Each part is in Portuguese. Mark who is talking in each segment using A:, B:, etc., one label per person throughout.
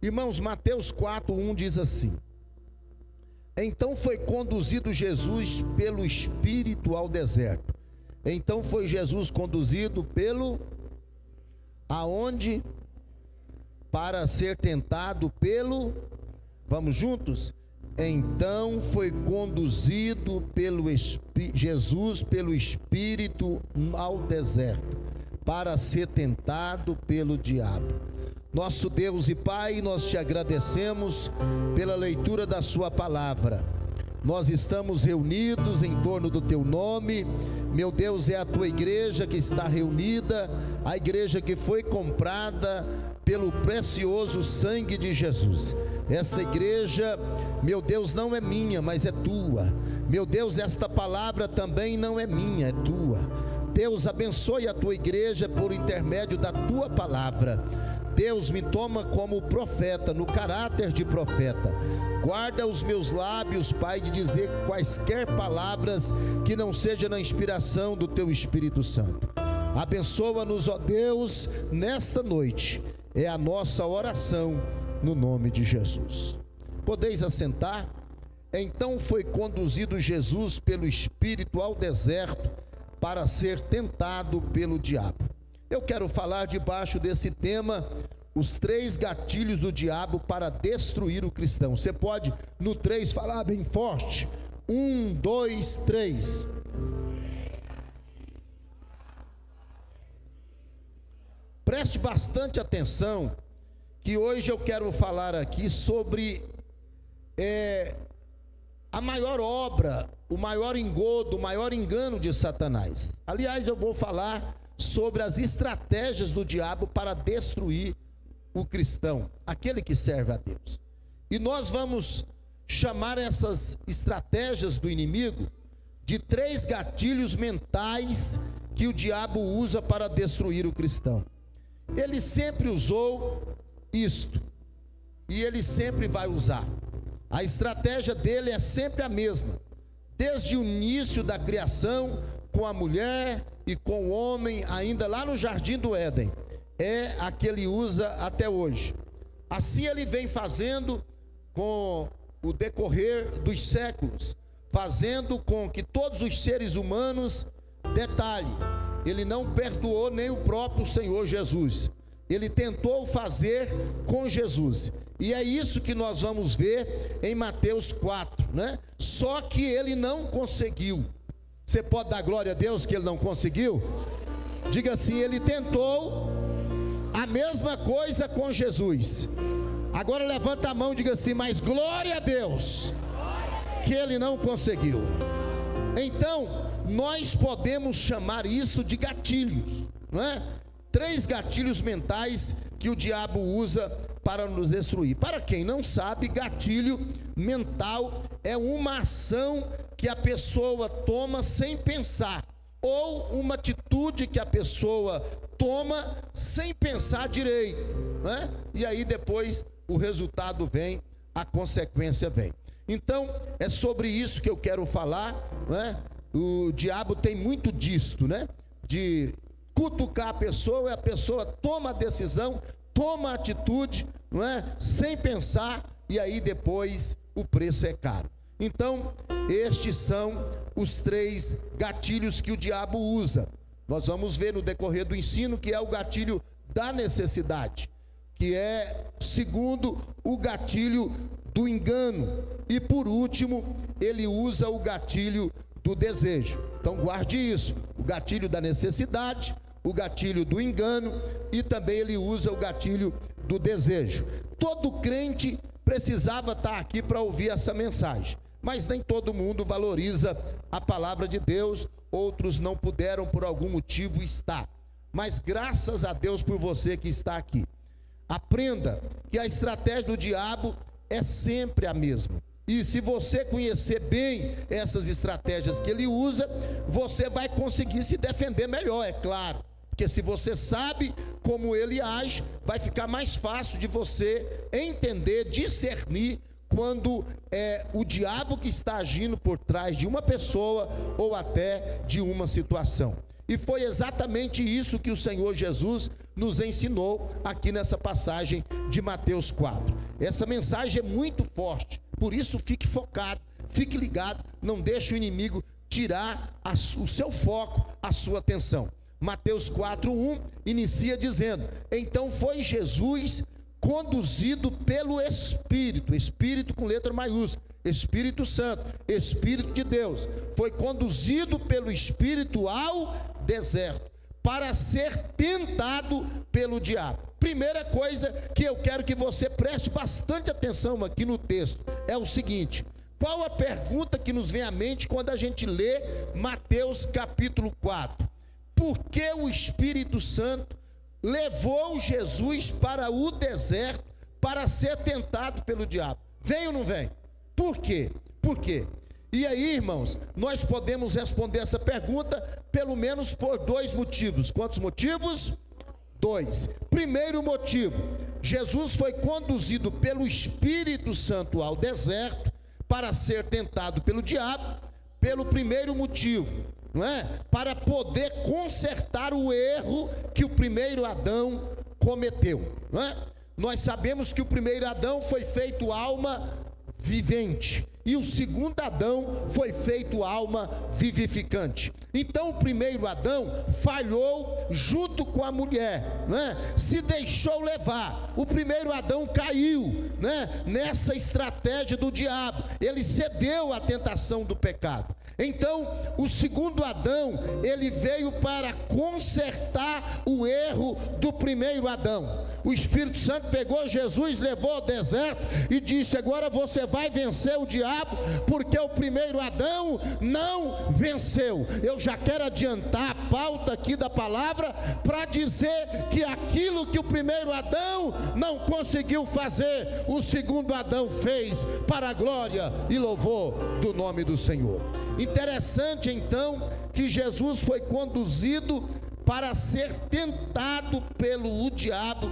A: Irmãos, Mateus 4:1 diz assim: então foi conduzido Jesus pelo Espírito ao deserto. Então foi Jesus conduzido pelo aonde? Para ser tentado pelo, vamos juntos? Então foi conduzido pelo Jesus pelo Espírito ao deserto, para ser tentado pelo diabo. Nosso Deus e Pai, nós te agradecemos pela leitura da sua palavra. Nós estamos reunidos em torno do teu nome, meu Deus, é a tua igreja que está reunida, a igreja que foi comprada pelo precioso sangue de Jesus. Esta igreja, meu Deus, não é minha, mas é tua. Meu Deus, esta palavra também não é minha, é tua. Deus, abençoe a tua igreja por intermédio da tua palavra. Deus, me toma como profeta, no caráter de profeta. Guarda os meus lábios, Pai, de dizer quaisquer palavras que não seja na inspiração do teu Espírito Santo. Abençoa-nos, ó Deus, nesta noite. É a nossa oração no nome de Jesus. Podeis assentar? Então foi conduzido Jesus pelo Espírito ao deserto para ser tentado pelo diabo. Eu quero falar debaixo desse tema, os 3 gatilhos do diabo para destruir o cristão. Você pode no 3 falar bem forte? 1, 2, 3. Preste bastante atenção, que hoje eu quero falar aqui sobre a maior obra, o maior engodo, o maior engano de Satanás. Aliás, eu vou falar sobre as estratégias do diabo para destruir o cristão, aquele que serve a Deus. E nós vamos chamar essas estratégias do inimigo de 3 gatilhos mentais que o diabo usa para destruir o cristão. Ele sempre usou isto, e ele sempre vai usar. A estratégia dele é sempre a mesma, desde o início da criação, com a mulher e com o homem, ainda lá no jardim do Éden, é a que ele usa até hoje. Assim ele vem fazendo com o decorrer dos séculos, fazendo com que todos os seres humanos, detalhe, ele não perdoou nem o próprio Senhor Jesus, ele tentou fazer com Jesus, e é isso que nós vamos ver em Mateus 4, né? Só que ele não conseguiu. Você pode dar glória a Deus que ele não conseguiu? Diga assim: ele tentou a mesma coisa com Jesus. Agora levanta a mão e diga assim: mas glória a Deus que ele não conseguiu. Então nós podemos chamar isso de gatilhos, não é? 3 gatilhos mentais que o diabo usa para nos destruir. Para quem não sabe, gatilho mental é uma ação que a pessoa toma sem pensar, ou uma atitude que a pessoa toma sem pensar direito, né? E aí depois o resultado vem, a consequência vem. Então é sobre isso que eu quero falar, né? O diabo tem muito disto, né? De cutucar a pessoa, e a pessoa toma a decisão, toma a atitude, não é? Sem pensar, e aí depois o preço é caro. Então estes são os 3 gatilhos que o diabo usa. Nós vamos ver no decorrer do ensino que é o gatilho da necessidade, que é segundo o gatilho do engano, e por último ele usa o gatilho do desejo. Então guarde isso: o gatilho da necessidade, o gatilho do engano, e também ele usa o gatilho do desejo. Todo crente precisava estar aqui para ouvir essa mensagem, mas nem todo mundo valoriza a palavra de Deus. Outros não puderam por algum motivo estar, mas graças a Deus por você que está aqui. Aprenda que a estratégia do diabo é sempre a mesma, e se você conhecer bem essas estratégias que ele usa, você vai conseguir se defender melhor, é claro, porque se você sabe como ele age, vai ficar mais fácil de você entender, discernir quando é o diabo que está agindo por trás de uma pessoa ou até de uma situação. E foi exatamente isso que o Senhor Jesus nos ensinou aqui nessa passagem de Mateus 4. Essa mensagem é muito forte, por isso fique focado, fique ligado, não deixe o inimigo tirar o seu foco, a sua atenção. Mateus 4:1 inicia dizendo: então foi Jesus conduzido pelo Espírito, Espírito com letra maiúscula, Espírito Santo, Espírito de Deus, foi conduzido pelo Espírito ao deserto, para ser tentado pelo diabo. Primeira coisa que eu quero que você preste bastante atenção aqui no texto, é o seguinte: qual a pergunta que nos vem à mente quando a gente lê Mateus capítulo 4? Por que o Espírito Santo levou Jesus para o deserto para ser tentado pelo diabo? Vem ou não vem? Por quê? Por quê? E aí, irmãos, nós podemos responder essa pergunta pelo menos por dois motivos. Quantos motivos? Dois. Primeiro motivo: Jesus foi conduzido pelo Espírito Santo ao deserto para ser tentado pelo diabo, pelo primeiro motivo, não é? Para poder consertar o erro que o primeiro Adão cometeu, não é? Nós sabemos que o primeiro Adão foi feito alma vivente, e o segundo Adão foi feito alma vivificante. Então o primeiro Adão falhou junto com a mulher, né? Se deixou levar. O primeiro Adão caiu, né? Nessa estratégia do diabo, ele cedeu à tentação do pecado. Então o segundo Adão, ele veio para consertar o erro do primeiro Adão. O Espírito Santo pegou Jesus, levou ao deserto e disse: agora você vai vencer o diabo, porque o primeiro Adão não venceu. Eu já quero adiantar a pauta aqui da palavra para dizer que aquilo que o primeiro Adão não conseguiu fazer, o segundo Adão fez, para a glória e louvor do nome do Senhor. Interessante então que Jesus foi conduzido para ser tentado pelo diabo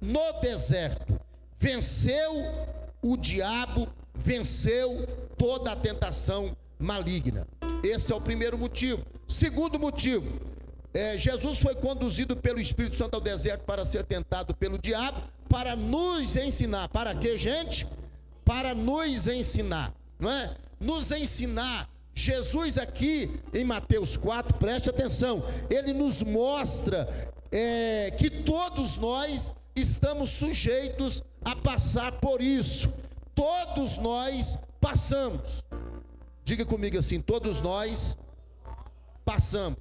A: no deserto. Venceu o diabo, venceu toda a tentação maligna. Esse é o primeiro motivo. Segundo motivo, Jesus foi conduzido pelo Espírito Santo ao deserto para ser tentado pelo diabo, para nos ensinar. Para quê, gente? Para nos ensinar, não é? Nos ensinar. Jesus aqui em Mateus 4, preste atenção, ele nos mostra que todos nós estamos sujeitos a passar por isso. Todos nós passamos. Diga comigo assim: todos nós passamos.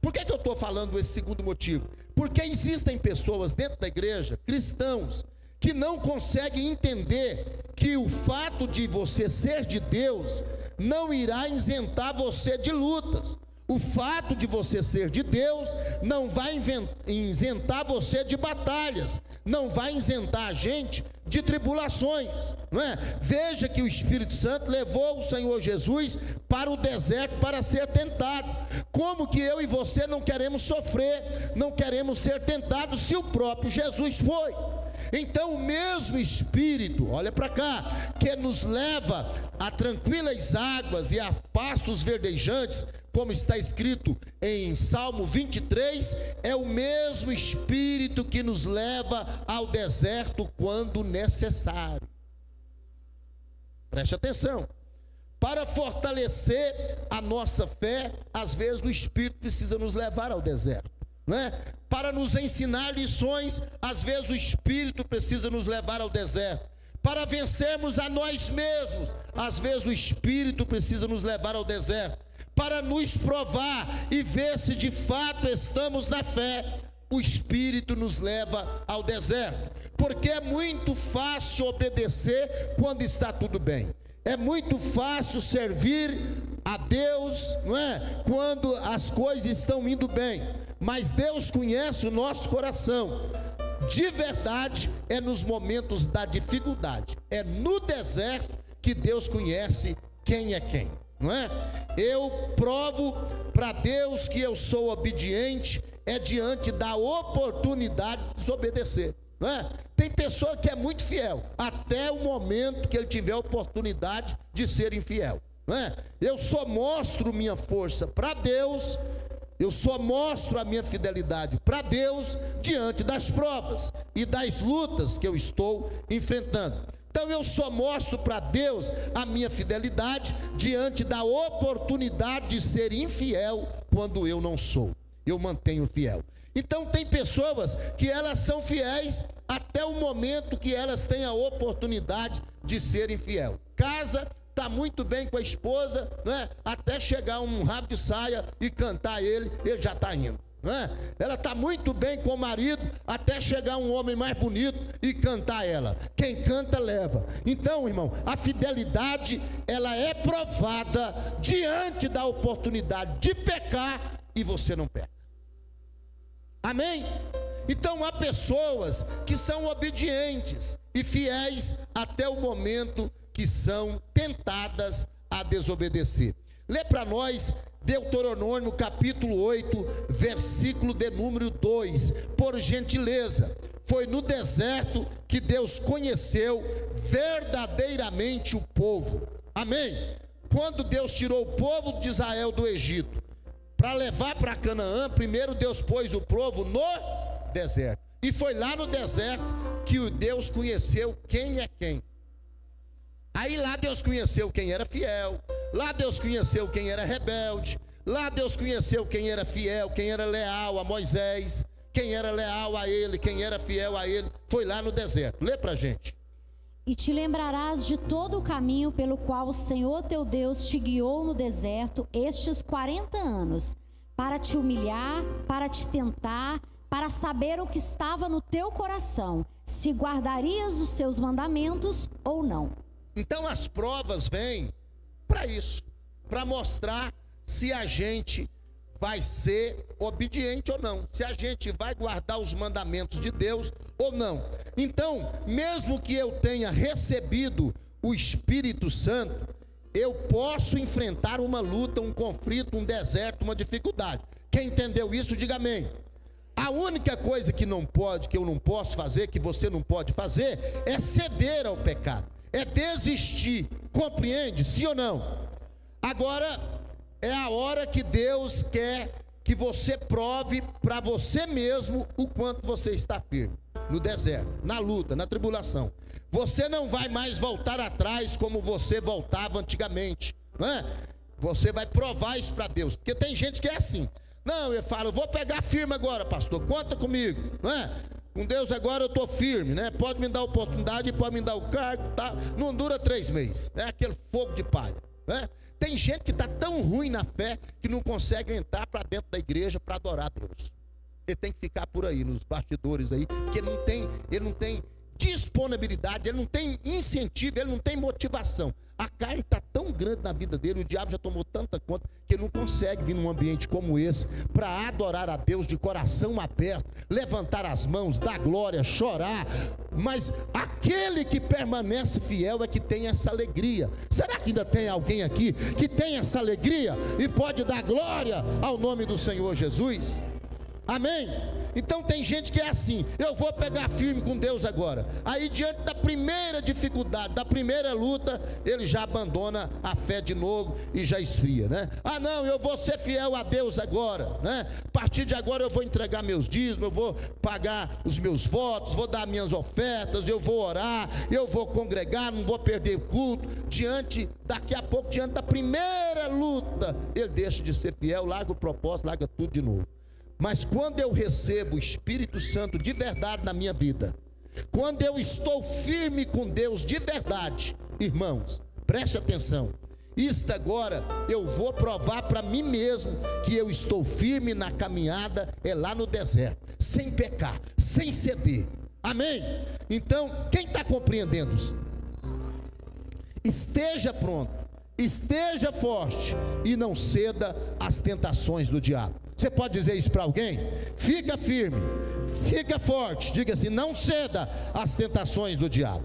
A: Por que eu estou falando esse segundo motivo? Porque existem pessoas dentro da igreja, cristãos, que não conseguem entender que o fato de você ser de Deus não irá isentar você de lutas. O fato de você ser de Deus não vai isentar você de batalhas, não vai isentar a gente de tribulações, não é? Veja que o Espírito Santo levou o Senhor Jesus para o deserto para ser tentado. Como que eu e você não queremos sofrer, não queremos ser tentados, se o próprio Jesus foi? Então o mesmo Espírito, olha para cá, que nos leva a tranquilas águas e a pastos verdejantes, como está escrito em Salmo 23, é o mesmo Espírito que nos leva ao deserto quando necessário. Preste atenção. Para fortalecer a nossa fé, às vezes o Espírito precisa nos levar ao deserto, não é? Para nos ensinar lições, às vezes o Espírito precisa nos levar ao deserto. Para vencermos a nós mesmos, às vezes o Espírito precisa nos levar ao deserto. Para nos provar e ver se de fato estamos na fé, o Espírito nos leva ao deserto. Porque é muito fácil obedecer quando está tudo bem. É muito fácil servir a Deus, não é? Quando as coisas estão indo bem. Mas Deus conhece o nosso coração. De verdade, é nos momentos da dificuldade, é no deserto que Deus conhece quem é quem, não é? Eu provo para Deus que eu sou obediente diante da oportunidade de desobedecer, não é? Tem pessoa que é muito fiel até o momento que ele tiver a oportunidade de ser infiel, não é? Eu só mostro minha força para Deus Eu só mostro a minha fidelidade para Deus diante das provas e das lutas que eu estou enfrentando. Então eu só mostro para Deus a minha fidelidade diante da oportunidade de ser infiel quando eu não sou. Eu mantenho fiel. Então tem pessoas que elas são fiéis até o momento que elas têm a oportunidade de serem fiel. Casa, está muito bem com a esposa, não é? Até chegar um rabo de saia e cantar ele já está indo, não é? Ela está muito bem com o marido, até chegar um homem mais bonito e cantar ela. Quem canta leva. Então, irmão, a fidelidade ela é provada diante da oportunidade de pecar e você não peca. Amém? Então há pessoas que são obedientes e fiéis até o momento que são tentadas a desobedecer. Lê para nós Deuteronômio capítulo 8, versículo de número 2, por gentileza. Foi no deserto que Deus conheceu verdadeiramente o povo. Amém? Quando Deus tirou o povo de Israel do Egito para levar para Canaã, primeiro Deus pôs o povo no deserto. E foi lá no deserto que Deus conheceu quem é quem. Aí lá Deus conheceu quem era fiel, lá Deus conheceu quem era rebelde, lá Deus conheceu quem era fiel, quem era leal a Moisés, quem era leal a ele, quem era fiel a ele. Foi lá no deserto. Lê pra gente.
B: E te lembrarás de todo o caminho pelo qual o Senhor teu Deus te guiou no deserto estes 40 anos, para te humilhar, para te tentar, para saber o que estava no teu coração, se guardarias os seus mandamentos ou não.
A: Então as provas vêm para isso, para mostrar se a gente vai ser obediente ou não, se a gente vai guardar os mandamentos de Deus ou não. Então, mesmo que eu tenha recebido o Espírito Santo, eu posso enfrentar uma luta, um conflito, um deserto, uma dificuldade. Quem entendeu isso, diga amém. A única coisa que não pode, que eu não posso fazer, que você não pode fazer, é ceder ao pecado, é desistir. Compreende? Sim ou não? Agora é a hora que Deus quer que você prove para você mesmo o quanto você está firme no deserto, na luta, na tribulação. Você não vai mais voltar atrás como você voltava antigamente, não é? Você vai provar isso para Deus, porque tem gente que é assim. Não, eu falo, eu vou pegar firme agora, pastor, conta comigo, não é? Com Deus agora eu estou firme, né? Pode me dar a oportunidade, pode me dar o cargo, tá? Não dura 3 meses, é aquele fogo de palha, né? Tem gente que está tão ruim na fé que não consegue entrar para dentro da igreja para adorar a Deus. Ele tem que ficar por aí, nos bastidores aí, porque ele não tem disponibilidade, ele não tem incentivo, ele não tem motivação. A carne está tão grande na vida dele, o diabo já tomou tanta conta, que ele não consegue vir num ambiente como esse, para adorar a Deus de coração aberto, levantar as mãos, dar glória, chorar. Mas aquele que permanece fiel é que tem essa alegria. Será que ainda tem alguém aqui que tem essa alegria e pode dar glória ao nome do Senhor Jesus? Amém? Então tem gente que é assim, eu vou pegar firme com Deus agora. Aí diante da primeira dificuldade, da primeira luta, ele já abandona a fé de novo e já esfria, né? Ah não, eu vou ser fiel a Deus agora, né? A partir de agora eu vou entregar meus dízimos, eu vou pagar os meus votos, vou dar minhas ofertas, eu vou orar, eu vou congregar, não vou perder culto. Daqui a pouco, diante da primeira luta, ele deixa de ser fiel, larga o propósito, larga tudo de novo. Mas quando eu recebo o Espírito Santo de verdade na minha vida, quando eu estou firme com Deus de verdade, irmãos, preste atenção, isto agora eu vou provar para mim mesmo que eu estou firme na caminhada, é lá no deserto, sem pecar, sem ceder. Amém? Então, quem está compreendendo isso? Esteja pronto, esteja forte e não ceda às tentações do diabo. Você pode dizer isso para alguém? Fica firme, fica forte, diga assim, não ceda às tentações do diabo.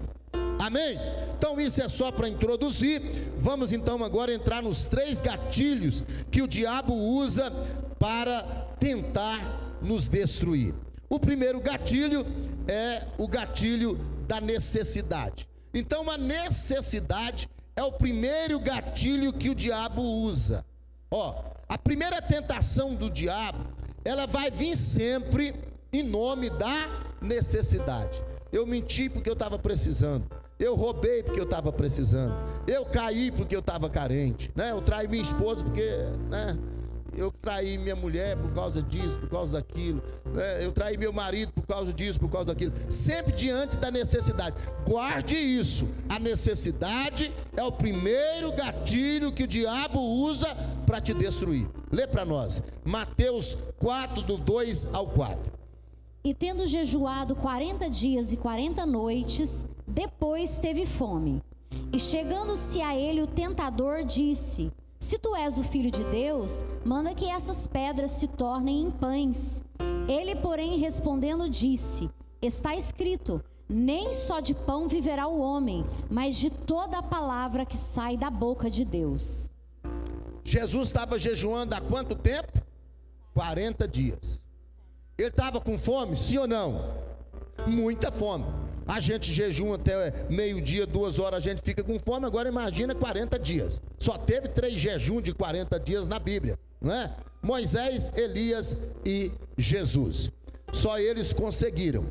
A: Amém? Então isso é só para introduzir. Vamos então agora entrar nos 3 gatilhos que o diabo usa para tentar nos destruir. O primeiro gatilho é o gatilho da necessidade. Então a necessidade é o primeiro gatilho que o diabo usa. Ó, a primeira tentação do diabo, ela vai vir sempre em nome da necessidade. Eu menti porque eu estava precisando. Eu roubei porque eu estava precisando. Eu caí porque eu estava carente, né? Eu traí minha esposa porque, né? Eu traí minha mulher por causa disso, por causa daquilo, né? Eu traí meu marido por causa disso, por causa daquilo. Sempre diante da necessidade. Guarde isso. A necessidade é o primeiro gatilho que o diabo usa para te destruir. Lê para nós. Mateus 4, do 2 ao 4.
B: E tendo jejuado 40 dias e 40 noites, depois teve fome. E chegando-se a ele o tentador disse: Se tu és o Filho de Deus, manda que essas pedras se tornem em pães. Ele, porém, respondendo, disse: Está escrito, nem só de pão viverá o homem, mas de toda a palavra que sai da boca de Deus.
A: Jesus estava jejuando há quanto tempo? 40 dias. Ele estava com fome, sim ou não? Muita fome. A gente jejuma até meio-dia, 2 horas, a gente fica com fome. Agora imagina 40 dias. Só teve 3 jejuns de 40 dias na Bíblia, não é? Moisés, Elias e Jesus. Só eles conseguiram,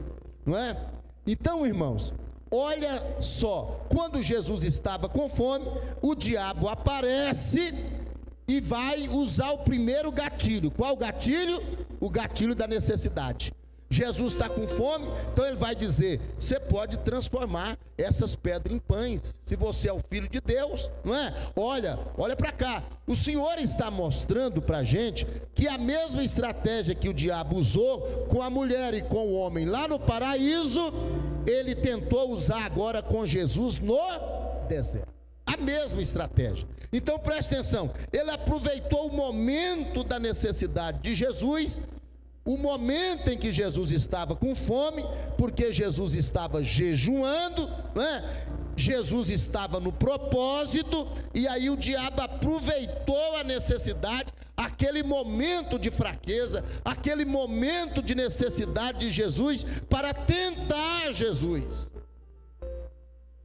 A: não é? Então, irmãos, olha só, quando Jesus estava com fome, o diabo aparece e vai usar o primeiro gatilho. Qual gatilho? O gatilho da necessidade. Jesus está com fome, então ele vai dizer: você pode transformar essas pedras em pães, se você é o Filho de Deus, não é? Olha para cá, o Senhor está mostrando para a gente que a mesma estratégia que o diabo usou com a mulher e com o homem lá no paraíso, ele tentou usar agora com Jesus no deserto. A mesma estratégia. Então preste atenção, ele aproveitou o momento da necessidade de Jesus, o momento em que Jesus estava com fome, porque Jesus estava jejuando, né? Jesus estava no propósito, e aí o diabo aproveitou a necessidade, aquele momento de fraqueza, aquele momento de necessidade de Jesus, para tentar Jesus.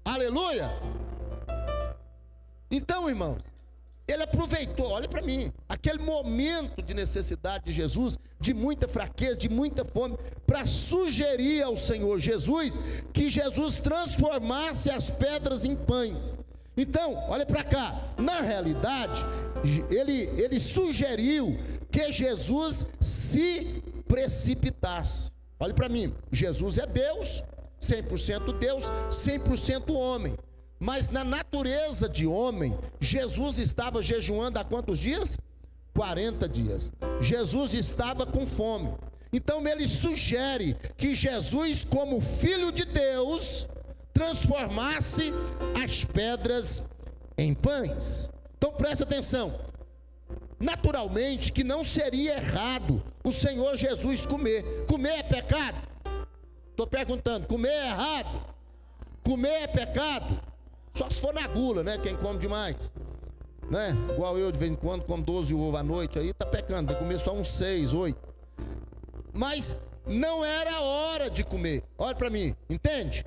A: Aleluia! Então, irmãos, ele aproveitou, olha para mim, aquele momento de necessidade de Jesus, de muita fraqueza, de muita fome, para sugerir ao Senhor Jesus que Jesus transformasse as pedras em pães. Então, olha para cá, na realidade, ele sugeriu que Jesus se precipitasse. Olha para mim, Jesus é Deus, 100% Deus, 100% homem. Mas na natureza de homem, Jesus estava jejuando há quantos dias? 40 dias. Jesus estava com fome. Então ele sugere que Jesus, como Filho de Deus, transformasse as pedras em pães. Então presta atenção. Naturalmente que não seria errado o Senhor Jesus comer. Comer é pecado? Estou perguntando, comer é errado? Comer é pecado? Só se for na gula, né? Quem come demais, né? Igual eu, de vez em quando, como 12 ovos à noite, aí tá pecando, vai comer só uns 6, 8. Mas não era hora de comer. Olha para mim, entende?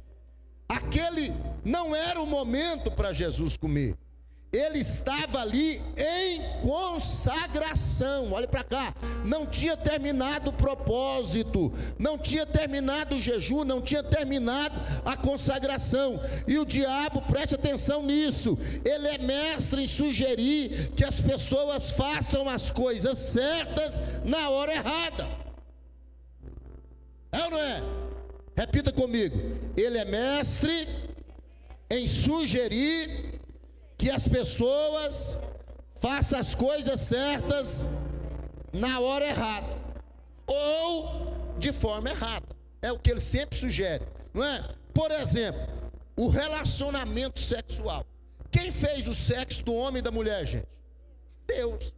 A: Aquele não era o momento para Jesus comer. Ele estava ali em consagração. Olha para cá, não tinha terminado o propósito, não tinha terminado o jejum, não tinha terminado a consagração. E o diabo, preste atenção nisso, ele é mestre em sugerir que as pessoas façam as coisas certas na hora errada. É ou não é? Repita comigo. Ele é mestre em sugerir que as pessoas façam as coisas certas na hora errada, ou de forma errada. É o que ele sempre sugere, não é? Por exemplo, o relacionamento sexual. Quem fez o sexo do homem e da mulher, gente? Deus.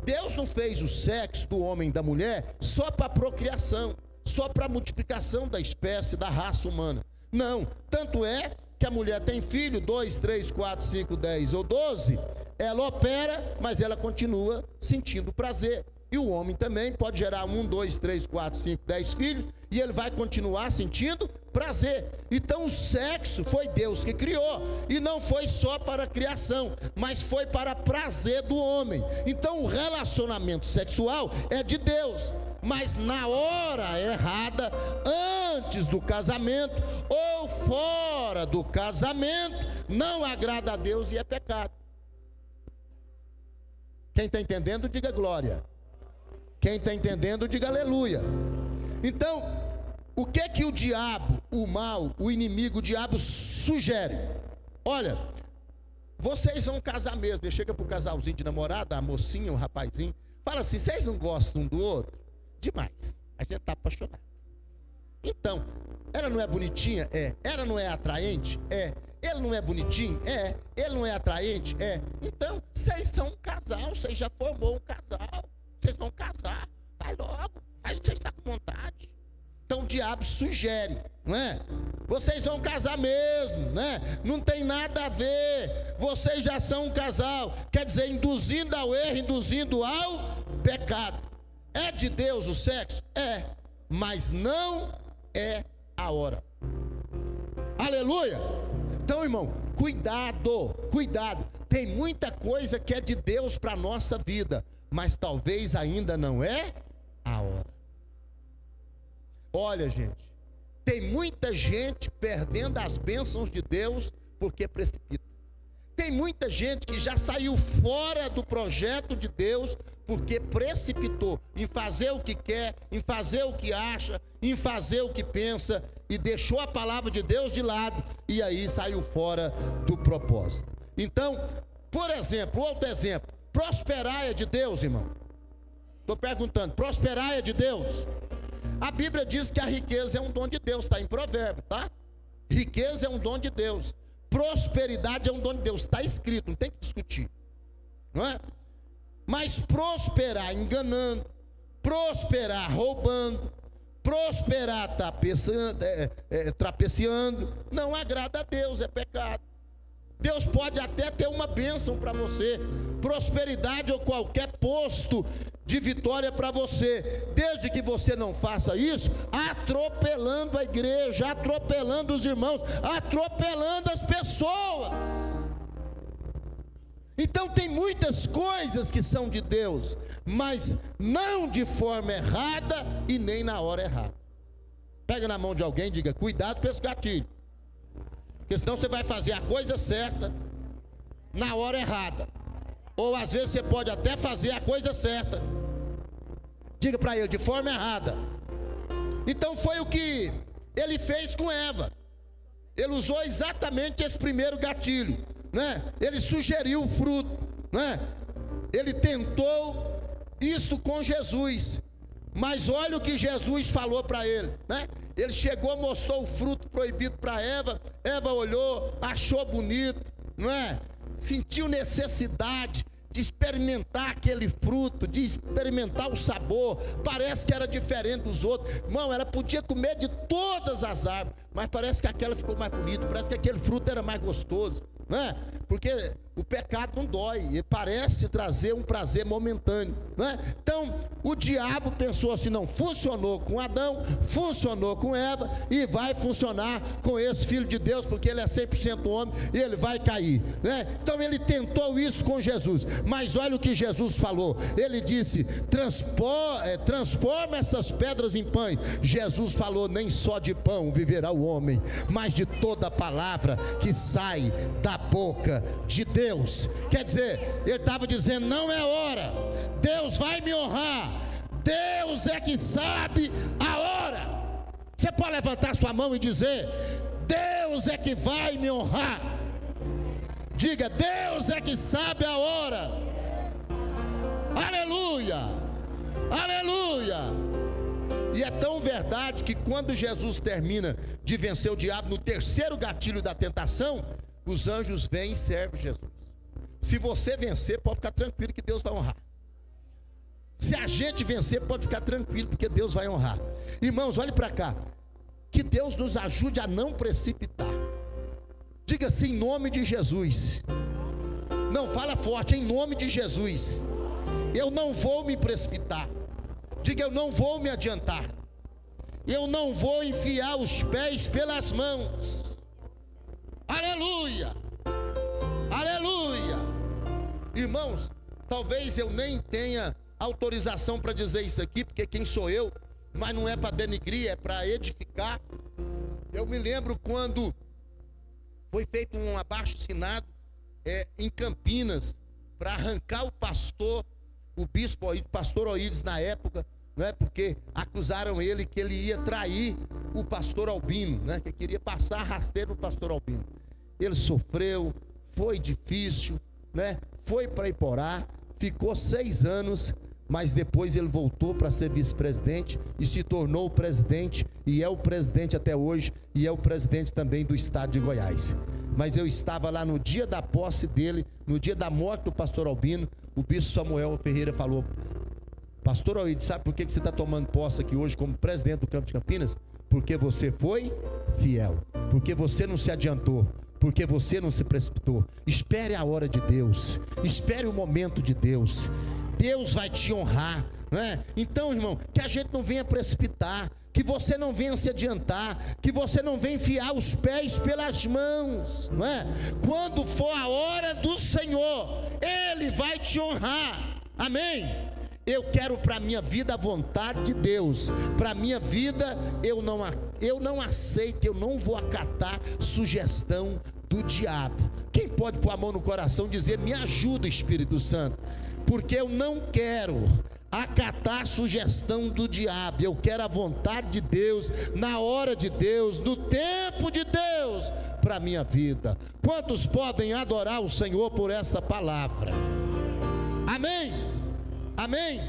A: Deus não fez o sexo do homem e da mulher só para procriação, só para multiplicação da espécie, da raça humana. Não, tanto é que a mulher tem filho, 2, 3, 4, 5, 10 ou 12, ela opera, mas ela continua sentindo prazer. E o homem também pode gerar 1, 2, 3, 4, 5, 10 filhos, e ele vai continuar sentindo prazer. Então o sexo foi Deus que criou, e não foi só para a criação, mas foi para prazer do homem. Então o relacionamento sexual é de Deus, mas na hora errada, antes do casamento ou fora do casamento, não agrada a Deus e é pecado. Quem está entendendo, diga glória. Quem está entendendo, diga aleluia. Então, o que o diabo, o mal, o inimigo, o diabo sugere? Olha, vocês vão casar mesmo. Ele chega para o casalzinho de namorada, a mocinha, o rapazinho, fala assim: vocês não gostam um do outro? Demais, a gente está apaixonado. Então, ela não é bonitinha? É. Ela não é atraente? É. Ele não é bonitinho? É. Ele não é atraente? É. Então, vocês são um casal, vocês já formou um casal, vocês vão casar, vai logo, faz o que vocês estão com vontade. Então o diabo sugere, não é? Vocês vão casar mesmo, né? Não tem nada a ver, vocês já são um casal. Quer dizer, induzindo ao erro, induzindo ao pecado. É de Deus o sexo? É, mas não é a hora. Aleluia! Então, irmão, cuidado. Tem muita coisa que é de Deus para a nossa vida, mas talvez ainda não é a hora. Olha, gente, tem muita gente perdendo as bênçãos de Deus porque precipita. Tem muita gente que já saiu fora do projeto de Deus porque precipitou em fazer o que quer, em fazer o que acha, em fazer o que pensa, e deixou a palavra de Deus de lado, e aí saiu fora do propósito. Então, por exemplo, outro exemplo, prosperar é de Deus, irmão? Estou perguntando, prosperar é de Deus? A Bíblia diz que a riqueza é um dom de Deus, está em Provérbio, tá? Riqueza é um dom de Deus, prosperidade é um dom de Deus, está escrito, não tem que discutir, não é? Mas prosperar enganando, prosperar roubando, prosperar trapeceando, não agrada a Deus, é pecado. Deus pode até ter uma bênção para você, prosperidade ou qualquer posto de vitória para você, desde que você não faça isso atropelando a igreja, atropelando os irmãos, atropelando as pessoas. Então tem muitas coisas que são de Deus, mas não de forma errada e nem na hora errada. Pega na mão de alguém e diga: cuidado com esse gatilho, porque senão você vai fazer a coisa certa na hora errada, ou às vezes você pode até fazer a coisa certa, diga para ele, de forma errada. Então foi o que ele fez com Eva. Ele usou exatamente esse primeiro gatilho, né? Ele sugeriu o fruto, né? Ele tentou isto com Jesus, mas olha o que Jesus falou para ele, né? Ele chegou, mostrou o fruto proibido para Eva. Eva olhou, achou bonito, não é? Sentiu necessidade de experimentar aquele fruto, de experimentar o sabor. Parece que era diferente dos outros. Irmão, ela podia comer de todas as árvores, mas parece que aquela ficou mais bonita, parece que aquele fruto era mais gostoso, não é? Porque o pecado não dói, ele parece trazer um prazer momentâneo, não é? Então o diabo pensou assim: não, funcionou com Adão, funcionou com Eva, e vai funcionar com esse filho de Deus, porque ele é 100% homem e ele vai cair, né? Então ele tentou isso com Jesus, mas olha o que Jesus falou. Ele disse: transforma essas pedras em pães. Jesus falou: nem só de pão viverá o homem, mas de toda palavra que sai da boca de Deus. Quer dizer, ele estava dizendo: não é hora, Deus vai me honrar, Deus é que sabe a hora. Você pode levantar sua mão e dizer: Deus é que vai me honrar. Diga: Deus é que sabe a hora. Aleluia, aleluia. E é tão verdade que quando Jesus termina de vencer o diabo no terceiro gatilho da tentação, os anjos vêm e servem Jesus. Se você vencer, pode ficar tranquilo que Deus vai honrar. Se a gente vencer, pode ficar tranquilo, porque Deus vai honrar. Irmãos, olhe para cá. Que Deus nos ajude a não precipitar. Diga assim: em nome de Jesus. Não, fala forte: em nome de Jesus. Eu não vou me precipitar. Diga: eu não vou me adiantar. eu não vou enfiar os pés pelas mãos. Aleluia, aleluia. Irmãos, talvez eu nem tenha autorização para dizer isso aqui, porque quem sou eu? Mas não é para denigrir, é para edificar. Eu me lembro quando foi feito um abaixo-assinado em Campinas, para arrancar o pastor, o bispo, o pastor Oídes na época, não é? Porque acusaram ele que ele ia trair o pastor Albino, né? Que queria passar rasteiro no pastor Albino. Ele sofreu, foi difícil, né? Foi para Iporá, ficou 6 anos, mas depois ele voltou para ser vice-presidente e se tornou o presidente, e é o presidente até hoje, e é o presidente também do estado de Goiás. Mas eu estava lá no dia da posse dele, no dia da morte do pastor Albino. O bispo Samuel Ferreira falou: pastor Oídes, sabe por que você está tomando posse aqui hoje como presidente do Campo de Campinas? Porque você foi fiel, porque você não se adiantou, porque você não se precipitou. Espere a hora de Deus, espere o momento de Deus. Deus vai te honrar, não é? Então, irmão, que a gente não venha precipitar, que você não venha se adiantar, que você não venha enfiar os pés pelas mãos, não é? Quando for a hora do Senhor, Ele vai te honrar, amém? Eu quero para a minha vida a vontade de Deus. Para a minha vida, eu não aceito, eu não vou acatar sugestão do diabo. Quem pode pôr a mão no coração e dizer: me ajuda, Espírito Santo, porque eu não quero acatar sugestão do diabo. Eu quero a vontade de Deus, na hora de Deus, no tempo de Deus, para a minha vida. Quantos podem adorar o Senhor por esta palavra? Amém? Amém?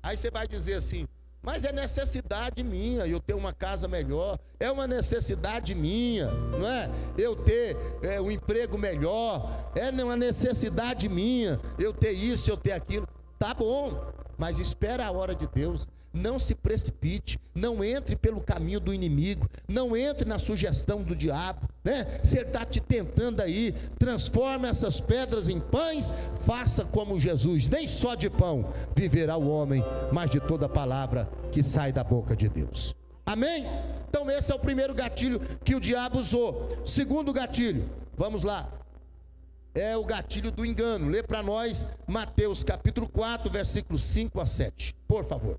A: Aí você vai dizer assim: mas é necessidade minha eu ter uma casa melhor, é uma necessidade minha, não é? Eu ter um emprego melhor, é uma necessidade minha eu ter isso, eu ter aquilo. Tá bom, mas espera a hora de Deus. Não se precipite, não entre pelo caminho do inimigo, não entre na sugestão do diabo, né? Se ele está te tentando aí, transforma essas pedras em pães, faça como Jesus: nem só de pão viverá o homem, mas de toda palavra que sai da boca de Deus. Amém? Então esse é o primeiro gatilho que o diabo usou. Segundo gatilho, vamos lá, é o gatilho do engano. Lê para nós Mateus capítulo 4, versículos 5 a 7, por favor.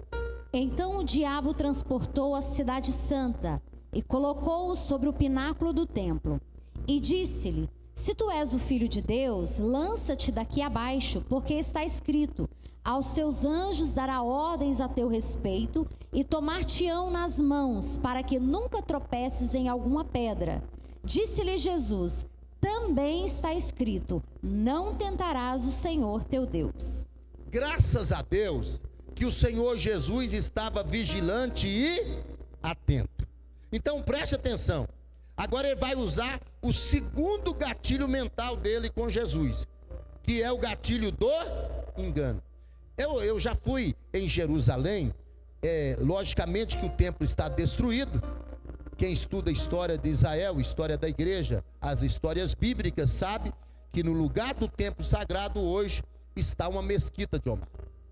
B: Então o diabo transportou a cidade santa e colocou-o sobre o pináculo do templo. E disse-lhe: se tu és o filho de Deus, lança-te daqui abaixo, porque está escrito: aos seus anjos dará ordens a teu respeito, e tomar-te-ão nas mãos, para que nunca tropeces em alguma pedra. Disse-lhe Jesus: também está escrito: não tentarás o Senhor teu Deus.
A: Graças a Deus que o Senhor Jesus estava vigilante e atento. Então preste atenção. Agora ele vai usar o segundo gatilho mental dele com Jesus, que é o gatilho do engano. Eu já fui em Jerusalém. Logicamente que o templo está destruído. Quem estuda a história de Israel, história da igreja, as histórias bíblicas, sabe que no lugar do templo sagrado hoje está uma mesquita de Omar,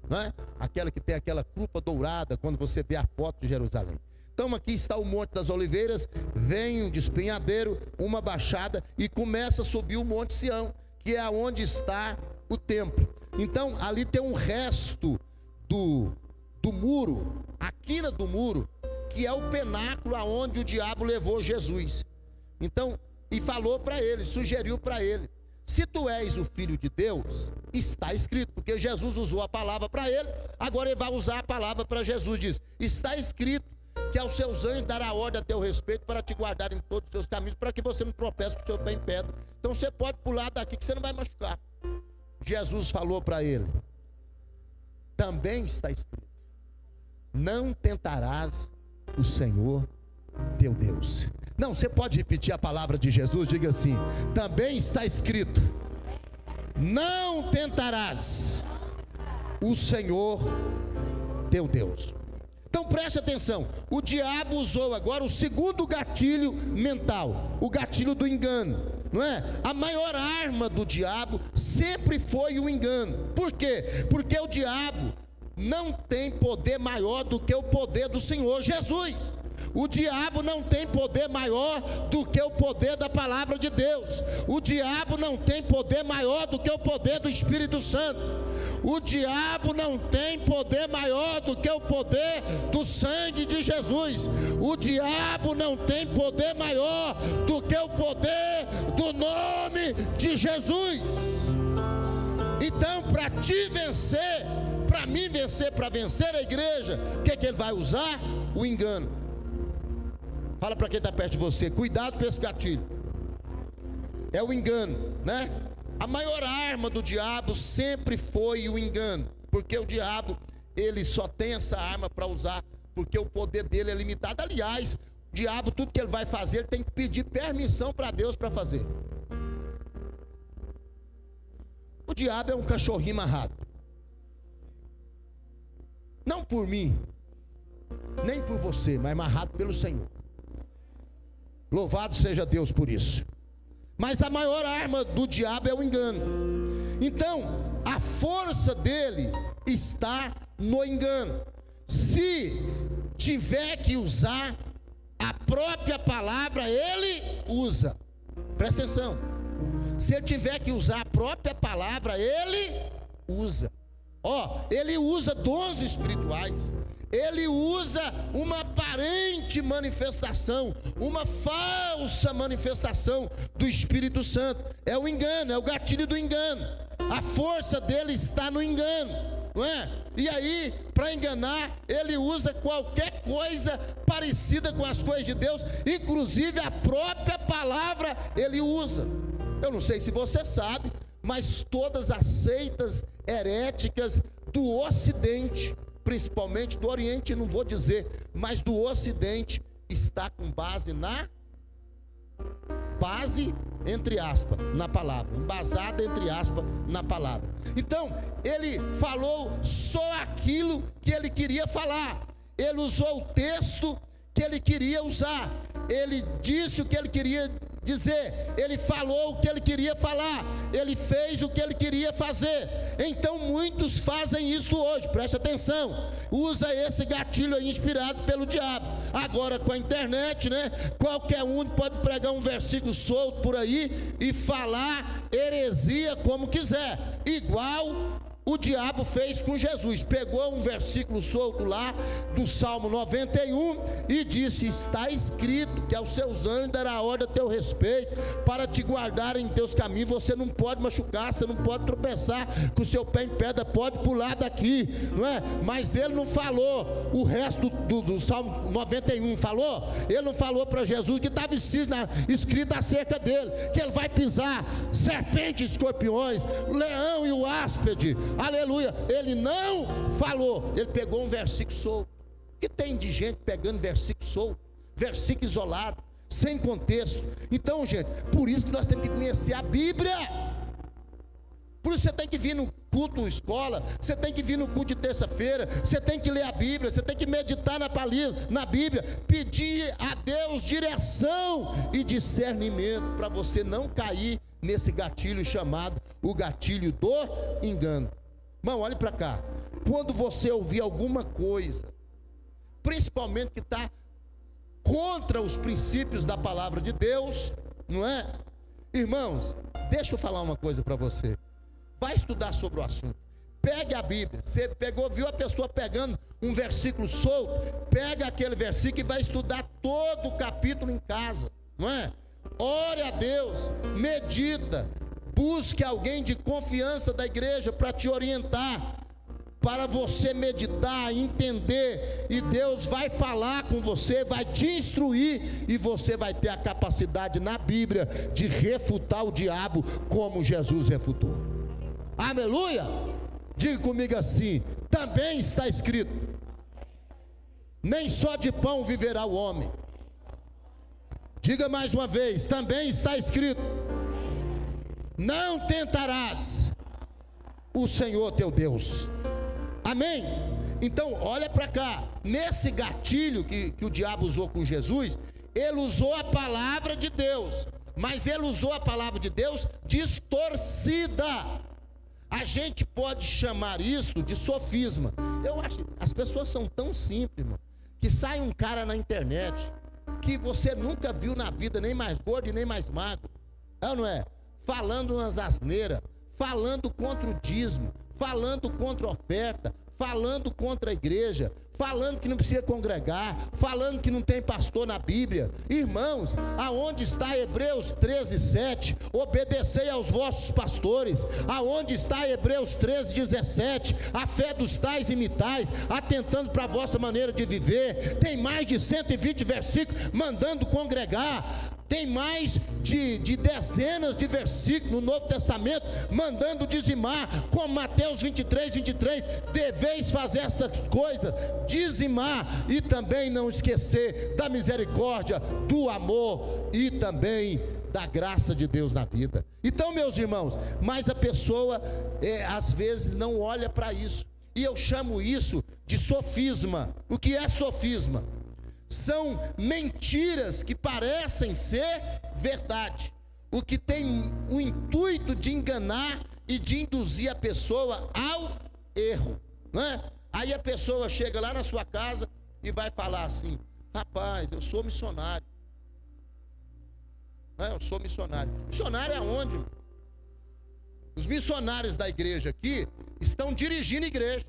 A: não é? Aquela que tem aquela cúpula dourada, quando você vê a foto de Jerusalém. Então aqui está o Monte das Oliveiras, vem um despenhadeiro, uma baixada, e começa a subir o Monte Sião, que é onde está o templo. Então ali tem um resto do muro, a quina do muro, que é o penáculo aonde o diabo levou Jesus. Então, e falou para ele, sugeriu para ele: se tu és o filho de Deus, está escrito, porque Jesus usou a palavra para ele, agora ele vai usar a palavra para Jesus. Diz: está escrito que aos seus anjos dará ordem a teu respeito para te guardar em todos os seus caminhos, para que você não tropece com o seu pé em pedra. Então você pode pular daqui que você não vai machucar. Jesus falou para ele: também está escrito: não tentarás o Senhor teu Deus. Não, você pode repetir a palavra de Jesus, diga assim: também está escrito: não tentarás o Senhor teu Deus. Então preste atenção, o diabo usou agora o segundo gatilho mental, o gatilho do engano, não é? A maior arma do diabo sempre foi o engano. Por quê? Porque o diabo, não tem poder maior do que o poder do Senhor Jesus. O diabo não tem poder maior do que o poder da palavra de Deus. O diabo não tem poder maior do que o poder do Espírito Santo. O diabo não tem poder maior do que o poder do sangue de Jesus. O diabo não tem poder maior do que o poder do nome de Jesus. Então, para te vencer, para mim vencer, para vencer a igreja, o que ele vai usar? O engano. Fala para quem está perto de você, cuidado com esse gatilho. É o engano, né? A maior arma do diabo sempre foi o engano, porque o diabo, ele só tem essa arma para usar, porque o poder dele é limitado. Aliás, o diabo, tudo que ele vai fazer, ele tem que pedir permissão para Deus para fazer. O diabo é um cachorrinho amarrado. Não por mim, nem por você, mas amarrado pelo Senhor. Louvado seja Deus por isso. Mas a maior arma do diabo é o engano. Então, a força dele está no engano. Se tiver que usar a própria palavra, ele usa. Presta atenção. Se ele tiver que usar a própria palavra, ele usa. Ele usa dons espirituais. Ele usa uma aparente manifestação, uma falsa manifestação do Espírito Santo. É o engano, é o gatilho do engano. A força dele está no engano, não é? E aí, para enganar, ele usa qualquer coisa parecida com as coisas de Deus, inclusive a própria palavra ele usa. Eu não sei se você sabe, mas todas as seitas heréticas do Ocidente, principalmente do Oriente, não vou dizer, mas do Ocidente, está com base entre aspas, na palavra, embasada entre aspas na palavra. Então, ele falou só aquilo que ele queria falar, ele usou o texto que ele queria usar, ele disse o que ele queria dizer, ele falou o que ele queria falar, ele fez o que ele queria fazer. Então muitos fazem isso hoje, preste atenção, usa esse gatilho aí inspirado pelo diabo. Agora com a internet, né, qualquer um pode pregar um versículo solto por aí e falar heresia como quiser, igual o diabo fez com Jesus. Pegou um versículo solto lá do Salmo 91 e disse: está escrito que aos seus anjos dará ordem a teu respeito para te guardar em teus caminhos. Você não pode machucar, você não pode tropeçar com o seu pé em pedra, pode pular daqui, não é? Mas ele não falou o resto do Salmo 91, falou? Ele não falou para Jesus que estava escrito acerca dele, que ele vai pisar serpente e escorpiões, o leão e o áspide. Aleluia, ele não falou, ele pegou um versículo solto. O que tem de gente pegando versículo solto, versículo isolado, sem contexto? Então, gente, por isso que nós temos que conhecer a Bíblia. Por isso você tem que vir no culto escola, você tem que vir no culto de terça-feira, você tem que ler a Bíblia, você tem que meditar na Bíblia, pedir a Deus direção e discernimento, para você não cair nesse gatilho chamado o gatilho do engano. Irmão, olhe para cá. Quando você ouvir alguma coisa, principalmente que está contra os princípios da palavra de Deus, não é? Irmãos, deixa eu falar uma coisa para você. Vai estudar sobre o assunto. Pegue a Bíblia. Você viu a pessoa pegando um versículo solto? Pega aquele versículo e vai estudar todo o capítulo em casa, não é? Ore a Deus, medita, busque alguém de confiança da igreja para te orientar, para você meditar, entender, e Deus vai falar com você, vai te instruir, e você vai ter a capacidade na Bíblia de refutar o diabo como Jesus refutou. Aleluia! Diga comigo assim: também está escrito, nem só de pão viverá o homem. Diga mais uma vez: também está escrito, não tentarás o Senhor teu Deus. Amém? Então olha para cá, nesse gatilho que o diabo usou com Jesus, ele usou a palavra de Deus, mas ele usou a palavra de Deus distorcida. A gente pode chamar isso de sofisma. Eu acho, as pessoas são tão simples, irmão, que sai um cara na internet que você nunca viu na vida, nem mais gordo e nem mais magro, é ou não é? Falando umas asneiras, falando contra o dízimo, falando contra a oferta, falando contra a igreja, falando que não precisa congregar, falando que não tem pastor na Bíblia. Irmãos, aonde está Hebreus 13:7? Obedecei aos vossos pastores. Aonde está Hebreus 13:17? A fé dos tais imitais, atentando para a vossa maneira de viver. Tem mais de 120 versículos mandando congregar. Tem mais de dezenas de versículos no Novo Testamento mandando dizimar, como Mateus 23:23, deveis fazer essas coisas, dizimar, e também não esquecer da misericórdia, do amor e também da graça de Deus na vida. Então, meus irmãos, mas a pessoa às vezes não olha para isso, e eu chamo isso de sofisma. O que é sofisma? São mentiras que parecem ser verdade, o que tem o intuito de enganar e de induzir a pessoa ao erro, não é? Aí a pessoa chega lá na sua casa e vai falar assim: rapaz, eu sou missionário. Não é? Eu sou missionário. Missionário é aonde? Os missionários da igreja aqui estão dirigindo a igreja.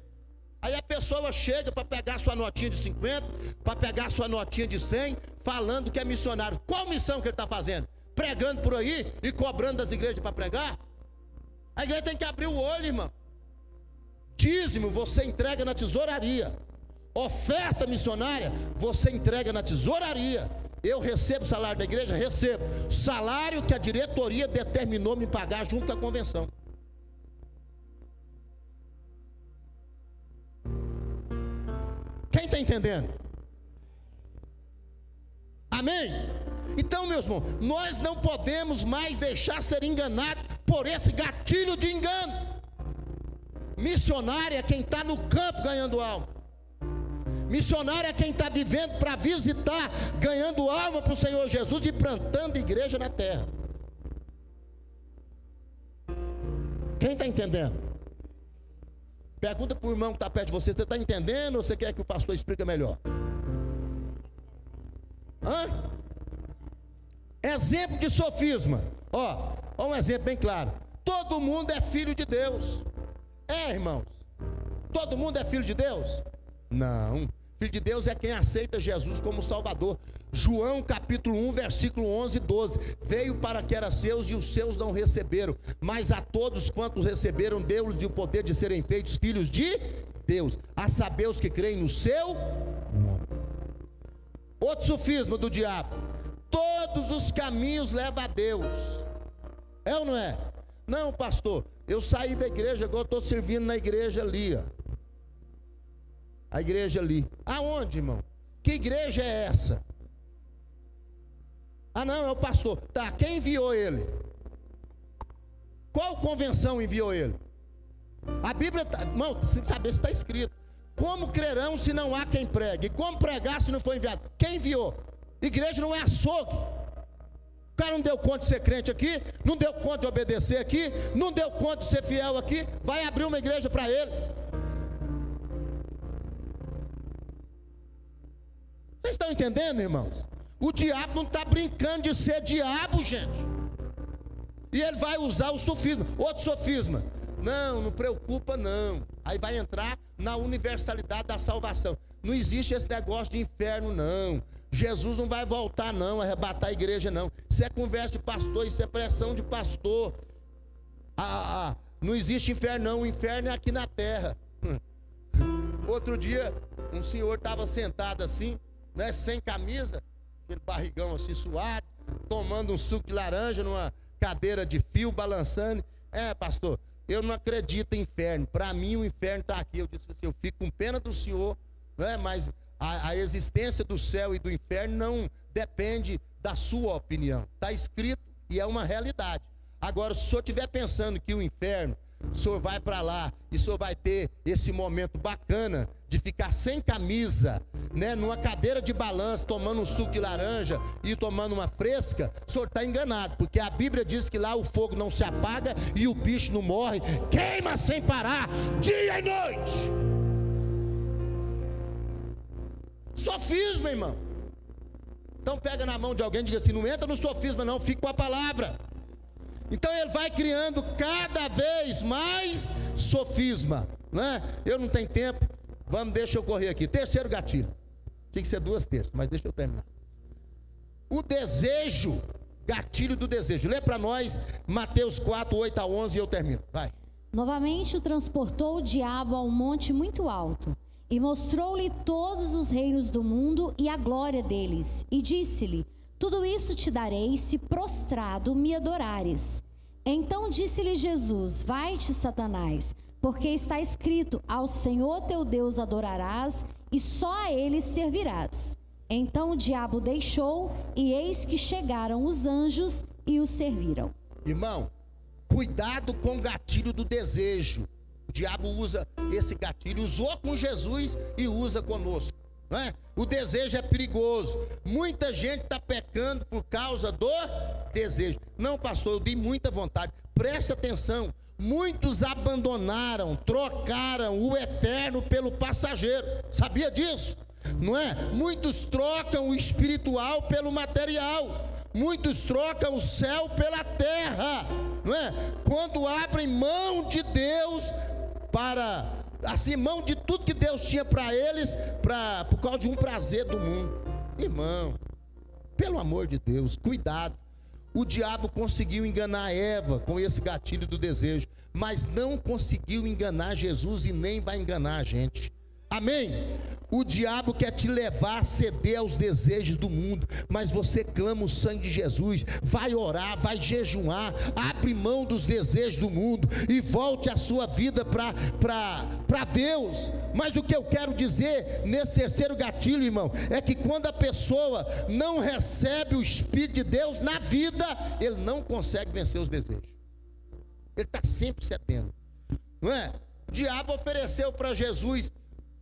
A: Aí a pessoa chega para pegar sua notinha de 50, para pegar sua notinha de 100, falando que é missionário. Qual missão que ele está fazendo? Pregando por aí e cobrando das igrejas para pregar? A igreja tem que abrir o olho, irmão. Dízimo você entrega na tesouraria. Oferta missionária você entrega na tesouraria. Eu recebo o salário da igreja? Recebo. Salário que a diretoria determinou me pagar junto com a convenção. Quem está entendendo? Amém? Então, meus irmãos, nós não podemos mais deixar ser enganados por esse gatilho de engano. Missionário é quem está no campo ganhando alma. Missionário é quem está vivendo para visitar, ganhando alma para o Senhor Jesus e plantando igreja na terra. Quem está entendendo? Pergunta para o irmão que está perto de você: você está entendendo ou você quer que o pastor explique melhor? Exemplo de sofisma. Ó, um exemplo bem claro. Todo mundo é filho de Deus. Irmãos, todo mundo é filho de Deus? Não. Filho de Deus é quem aceita Jesus como Salvador. João capítulo 1, versículo 11 e 12. Veio para que era seus e os seus não receberam, mas a todos quantos receberam deu-lhes o poder de serem feitos filhos de Deus, a saber os que creem no seu nome. Outro sofisma do diabo: todos os caminhos levam a Deus. É ou não é? Não, pastor, eu saí da igreja, agora estou servindo na igreja ali, ó. A igreja ali. Aonde, irmão? Que igreja é essa? Ah, não, é o pastor. Tá, quem enviou ele? Qual convenção enviou ele? A Bíblia, irmão, você tem que saber se está escrito. Como crerão se não há quem pregue? E como pregar se não for enviado? Quem enviou? Igreja não é açougue. O cara não deu conta de ser crente aqui, não deu conta de obedecer aqui, não deu conta de ser fiel aqui, vai abrir uma igreja para ele. Vocês estão entendendo, irmãos? O diabo não está brincando de ser diabo, gente. E ele vai usar o sofisma. Outro sofisma: não preocupa não. Aí vai entrar na universalidade da salvação. Não existe esse negócio de inferno não. Jesus não vai voltar não, arrebatar a igreja não. Isso é conversa de pastor, isso é pressão de pastor. Não existe inferno não, o inferno é aqui na terra. Outro dia, um senhor estava sentado assim, né, sem camisa, aquele barrigão assim suado, tomando um suco de laranja numa cadeira de fio, balançando. Pastor, eu não acredito em inferno. Para mim o inferno está aqui. Eu disse assim: eu fico com pena do senhor, né, mas a existência do céu e do inferno não depende da sua opinião. Está escrito e é uma realidade. Agora, se o senhor estiver pensando que o inferno, o senhor vai para lá e o senhor vai ter esse momento bacana de ficar sem camisa, né, numa cadeira de balanço, tomando um suco de laranja e tomando uma fresca, o senhor está enganado, porque a Bíblia diz que lá o fogo não se apaga e o bicho não morre, queima sem parar, dia e noite. Sofisma, irmão. Então pega na mão de alguém e diga assim: não entra no sofisma não, fica com a palavra. Então ele vai criando cada vez mais sofisma, né? Eu não tenho tempo, deixa eu correr aqui. Terceiro gatilho, tinha que ser 2 terças, mas deixa eu terminar. O desejo, gatilho do desejo. Lê para nós Mateus 4, 8 a 11 e eu termino, vai.
B: Novamente o transportou o diabo a um monte muito alto, e mostrou-lhe todos os reinos do mundo e a glória deles, e disse-lhe: tudo isso te darei se prostrado me adorares. Então disse-lhe Jesus: vai-te, Satanás, porque está escrito: ao Senhor teu Deus adorarás e só a ele servirás. Então o diabo deixou, e eis que chegaram os anjos e o serviram.
A: Irmão, cuidado com o gatilho do desejo. O diabo usa esse gatilho, usou com Jesus e usa conosco, não é? O desejo é perigoso. Muita gente está pecando por causa do desejo. Não, pastor, eu dei muita vontade. Preste atenção. Muitos abandonaram, trocaram o eterno pelo passageiro. Sabia disso? Não é? Muitos trocam o espiritual pelo material. Muitos trocam o céu pela terra, não é? Quando abrem mão de Deus para, assim, mão de tudo que Deus tinha para eles, por causa de um prazer do mundo. Irmão, pelo amor de Deus, cuidado. O diabo conseguiu enganar Eva com esse gatilho do desejo, mas não conseguiu enganar Jesus e nem vai enganar a gente. Amém? O diabo quer te levar a ceder aos desejos do mundo, mas você clama o sangue de Jesus, vai orar, vai jejuar, abre mão dos desejos do mundo e volte a sua vida para Deus. Mas o que eu quero dizer nesse terceiro gatilho, irmão, é que quando a pessoa não recebe o Espírito de Deus na vida, ele não consegue vencer os desejos. Ele está sempre cedendo, não é? O diabo ofereceu para Jesus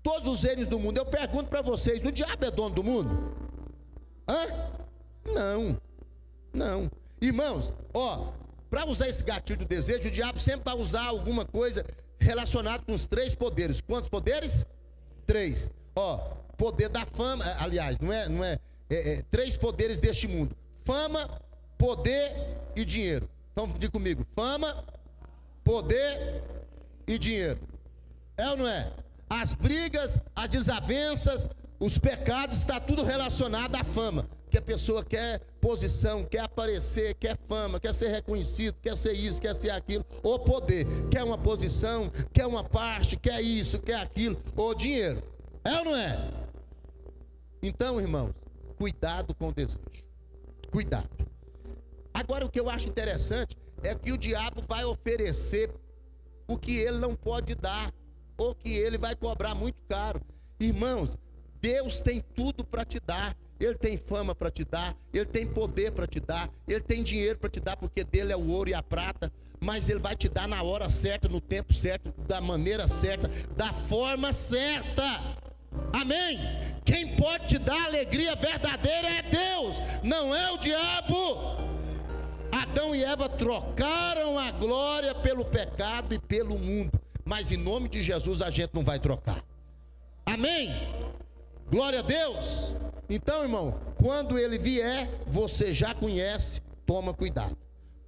A: todos os reinos do mundo. Eu pergunto para vocês: o diabo é dono do mundo? Não. Irmãos, para usar esse gatilho do desejo, o diabo sempre vai usar alguma coisa relacionada com os 3 poderes. Quantos poderes? 3. Poder da fama, aliás, não é 3 poderes deste mundo: fama, poder e dinheiro. Então diga comigo: fama, poder e dinheiro. É ou não é? As brigas, as desavenças, os pecados, está tudo relacionado à fama. Que a pessoa quer posição, quer aparecer, quer fama, quer ser reconhecido, quer ser isso, quer ser aquilo. Ou poder, quer uma posição, quer uma parte, quer isso, quer aquilo. Ou dinheiro. É ou não é? Então, irmãos, cuidado com o desejo. Cuidado. Agora, o que eu acho interessante é que o diabo vai oferecer o que ele não pode dar, ou que ele vai cobrar muito caro. Irmãos, Deus tem tudo para te dar. Ele tem fama para te dar, Ele tem poder para te dar, Ele tem dinheiro para te dar, porque dele é o ouro e a prata. Mas Ele vai te dar na hora certa, no tempo certo, da maneira certa, da forma certa. Amém? Quem pode te dar alegria verdadeira é Deus, não é o diabo. Adão e Eva trocaram a glória pelo pecado e pelo mundo, mas em nome de Jesus a gente não vai trocar. Amém? Glória a Deus. Então, irmão, quando ele vier, você já conhece, toma cuidado.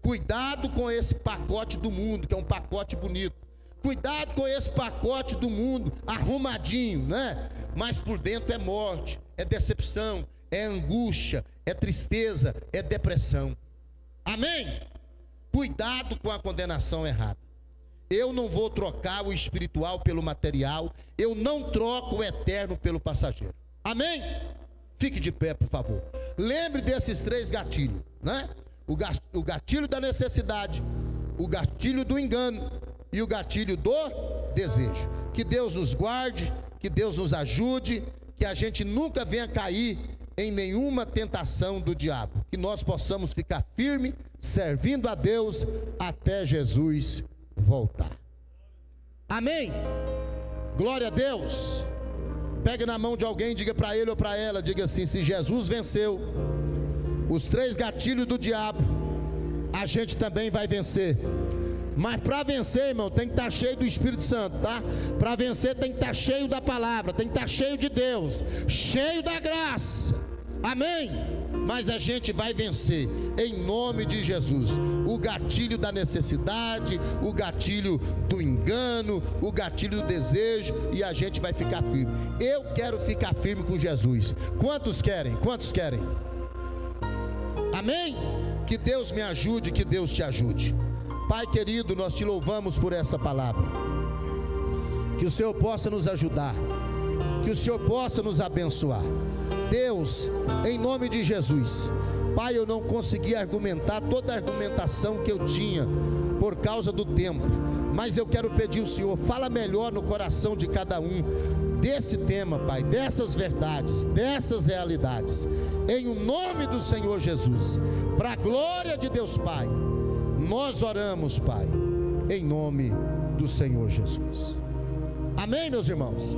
A: Cuidado com esse pacote do mundo, que é um pacote bonito. Cuidado com esse pacote do mundo, arrumadinho, né? Mas por dentro é morte, é decepção, é angústia, é tristeza, é depressão. Amém? Cuidado com a condenação errada. Eu não vou trocar o espiritual pelo material, eu não troco o eterno pelo passageiro. Amém? Fique de pé, por favor. Lembre desses 3 gatilhos, né? O gatilho da necessidade, o gatilho do engano e o gatilho do desejo. Que Deus nos guarde, que Deus nos ajude, que a gente nunca venha cair em nenhuma tentação do diabo. Que nós possamos ficar firmes, servindo a Deus até Jesus voltar. Amém? Glória a Deus. Pegue na mão de alguém, diga para ele ou para ela, diga assim: se Jesus venceu os 3 gatilhos do diabo, a gente também vai vencer. Mas para vencer, irmão, tem que estar cheio do Espírito Santo, tá? Para vencer tem que estar cheio da palavra, tem que estar cheio de Deus, cheio da graça, amém? Mas a gente vai vencer, em nome de Jesus, o gatilho da necessidade, o gatilho do engano, o gatilho do desejo, e a gente vai ficar firme. Eu quero ficar firme com Jesus. Quantos querem? Quantos querem? Amém? Que Deus me ajude, que Deus te ajude. Pai querido, nós te louvamos por essa palavra. Que o Senhor possa nos ajudar, que o Senhor possa nos abençoar. Deus, em nome de Jesus, Pai, eu não consegui argumentar toda a argumentação que eu tinha por causa do tempo, mas eu quero pedir ao Senhor, fala melhor no coração de cada um desse tema, Pai, dessas verdades, dessas realidades, em o nome do Senhor Jesus, para a glória de Deus Pai. Nós oramos, Pai, em nome do Senhor Jesus. Amém, meus irmãos?